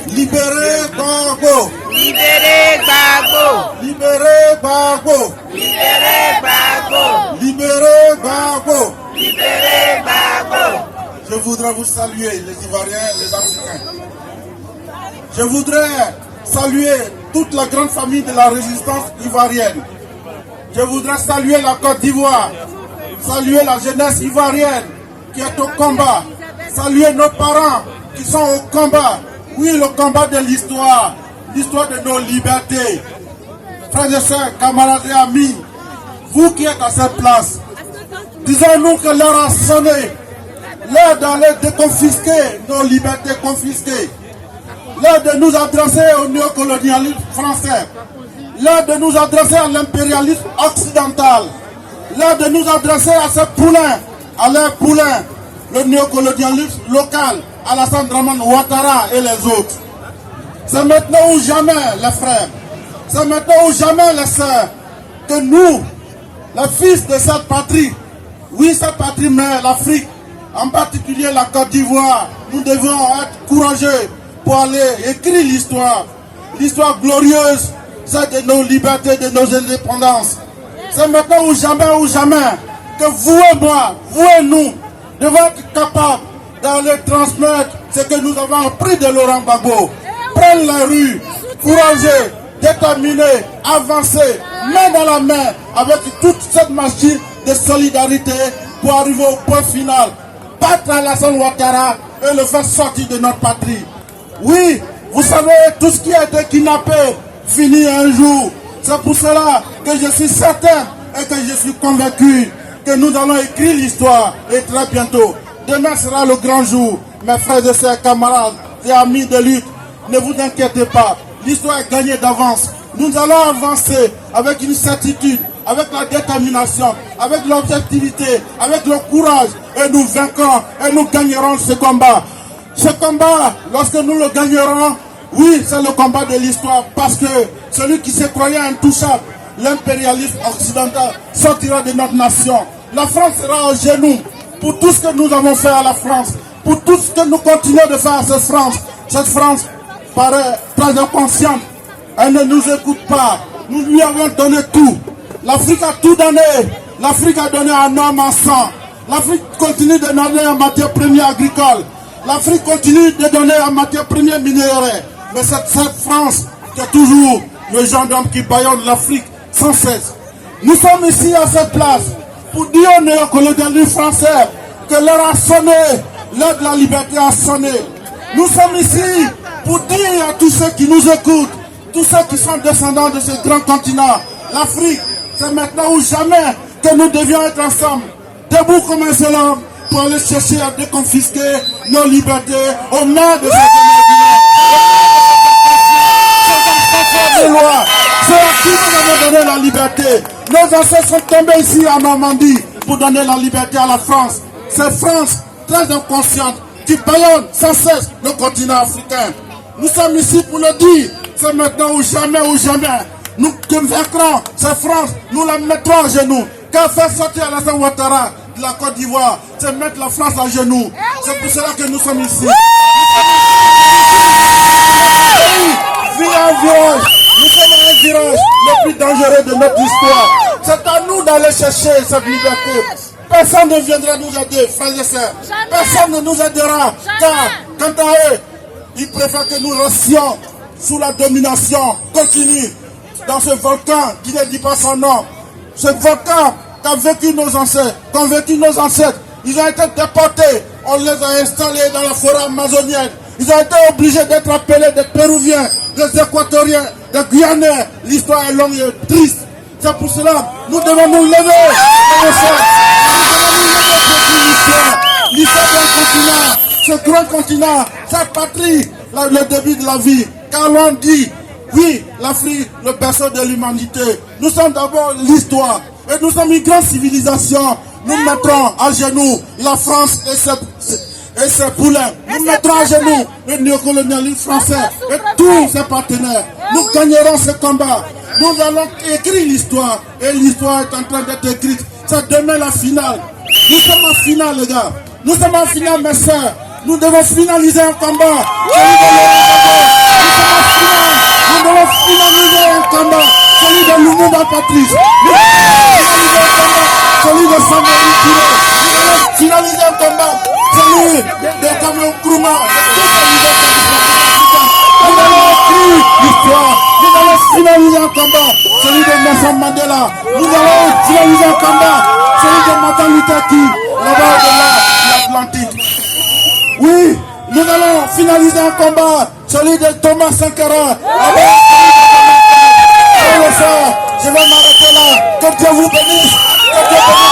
Libérez Gbagbo. Libérez Gbagbo. Libérez Gbagbo. Libérez Gbagbo. Libérez Gbagbo. Libérez Gbagbo. Je voudrais vous saluer, les Ivoiriens, les Africains. Je voudrais saluer toute la grande famille de la résistance ivoirienne. Je voudrais saluer la Côte d'Ivoire, saluer la jeunesse ivoirienne qui est au combat, saluer nos parents qui sont au combat. Oui, le combat de l'histoire de nos libertés. Frères et sœurs, camarades et amis, vous qui êtes à cette place, disons-nous que l'heure a sonné, l'heure d'aller déconfisquer nos libertés confisquées, l'heure de nous adresser au néocolonialisme français, l'heure de nous adresser à l'impérialisme occidental, l'heure de nous adresser à ces poulains, à leurs poulains, le néocolonialisme local, Alassane Dramane Ouattara et les autres. C'est maintenant ou jamais, les frères, c'est maintenant ou jamais, les sœurs, que nous, les fils de cette patrie, oui, cette patrie mère, l'Afrique, en particulier la Côte d'Ivoire, nous devons être courageux pour aller écrire l'histoire glorieuse, celle de nos libertés, de nos indépendances. C'est maintenant ou jamais que vous et moi, vous et nous, devons être capables d'aller transmettre ce que nous avons appris de Laurent Gbagbo. Prendre la rue, courageux, déterminé, avancer, main dans la main, avec toute cette machine de solidarité pour arriver au point final. Battre Alassane Ouattara et le faire sortir de notre patrie. Oui, vous savez, tout ce qui a été kidnappé finit un jour. C'est pour cela que je suis certain et que je suis convaincu que nous allons écrire l'histoire et très bientôt. Demain sera le grand jour. Mes frères et sœurs, camarades et amis de lutte, ne vous inquiétez pas. L'histoire est gagnée d'avance. Nous allons avancer avec une certitude, avec la détermination, avec l'objectivité, avec le courage. Et nous vaincrons et nous gagnerons ce combat. Ce combat, lorsque nous le gagnerons, oui, c'est le combat de l'histoire. Parce que celui qui se croyait intouchable, l'impérialisme occidental, sortira de notre nation. La France sera au genou pour tout ce que nous avons fait à la France, pour tout ce que nous continuons de faire à cette France. Cette France paraît très inconsciente. Elle ne nous écoute pas. Nous lui avons donné tout. L'Afrique a tout donné. L'Afrique a donné en homme, en sang. L'Afrique continue de donner en matière première agricole. L'Afrique continue de donner en matière première minérale. Mais cette France qui est toujours le gendarme qui bâillonne l'Afrique sans cesse. Nous sommes ici à cette place pour dire au néocolonialisme français que l'heure a sonné, l'heure de la liberté a sonné. Nous sommes ici pour dire à tous ceux qui nous écoutent, tous ceux qui sont descendants de ce grand continent, l'Afrique, c'est maintenant ou jamais que nous devions être ensemble, debout comme un seul homme, pour aller chercher à déconfisquer nos libertés au nom de cette loi. C'est à qui nous avons donné la liberté. Nos ancêtres sont tombés ici en Normandie pour donner la liberté à la France. C'est France très inconsciente qui bâillonne sans cesse le continent africain. Nous sommes ici pour le dire. C'est maintenant ou jamais ou jamais. Nous vaincrons cette France. Nous la mettrons à genoux. Qu'a fait sortir Alassane Ouattara de la Côte d'Ivoire, c'est mettre la France à genoux. C'est pour cela que nous sommes ici. Nous sommes à un virage le plus dangereux de notre histoire. C'est à nous d'aller chercher cette liberté. Personne ne viendra nous aider, frères et sœurs. Personne ne nous aidera. Car, quant à eux, ils préfèrent que nous restions sous la domination continue dans ce volcan qui ne dit pas son nom. Ce volcan qu'a vécu nos ancêtres, qu'ont vécu nos ancêtres. Ils ont été déportés. On les a installés dans la forêt amazonienne. Ils ont été obligés d'être appelés des Péruviens, des Équatoriens, des Guyanais. L'histoire est longue et triste. C'est pour cela que nous devons nous lever. L'histoire d'un continent, ce grand continent, cette patrie, le début de la vie. Car l'on dit, oui, l'Afrique, le berceau de l'humanité. Nous sommes d'abord l'histoire. Et nous sommes une grande civilisation. Nous mettrons à genoux la France et ses poulains. Nous mettrons à genoux le néocolonialisme français et tous ses partenaires. Nous gagnerons ce combat. Nous allons écrire l'histoire. Et l'histoire est en train d'être écrite. C'est demain la finale. Nous sommes en finale, les gars. Nous sommes en finale, mes sœurs. Nous devons finaliser un combat. Celui de nous devons finaliser un combat. Celui de Lumumba Patrice. Nous devons finaliser un combat. Celui de Samuel Ture. Nous devons finaliser un combat. Celui de Kamel Nkrumah. Nous allons écrire l'histoire. Nous allons finaliser un combat. Celui de Nelson Mandela. Nous allons finaliser un combat. Celui de Martin Luther King. Là-bas de l'Atlantique. Oui, nous allons finaliser un combat. Celui de Thomas Sankara. Là-bas. Je vais m'arrêter là. Que Dieu vous bénisse. Que Dieu bénisse.